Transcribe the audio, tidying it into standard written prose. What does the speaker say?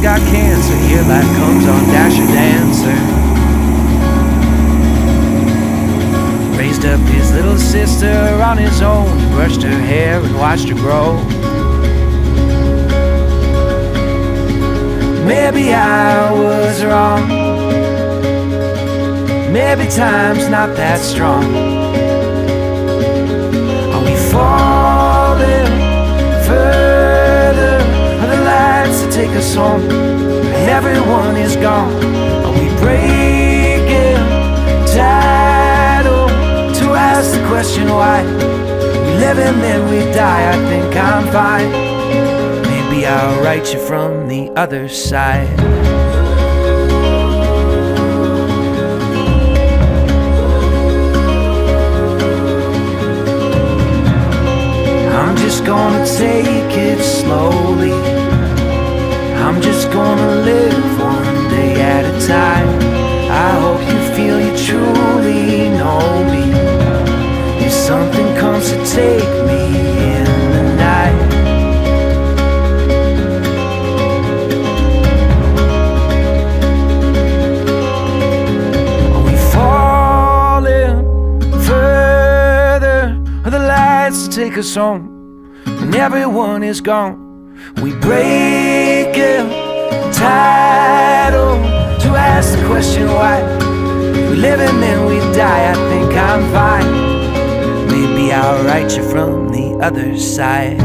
son got cancer, here life comes on Dasher Dancer. Raised up his little sister on his own, brushed her hair and watched her grow. Maybe I was wrong, maybe time's not that strong. Are we falling further? Are the lights that take us home? Everyone is gone. Are we breaking tidal to ask the question why? We live and then we die. I think I'm fine. Maybe I'll write you from the other side. I'm just gonna take it slowly. I'm just gonna live one day at a time. I hope you feel you truly know me. If something comes to take me in the night, are we falling further? Are the lights to take us home? And everyone is gone. We break it tidal to ask the question why. We live and then we die. I think I'm fine. Maybe I'll write you from the other side.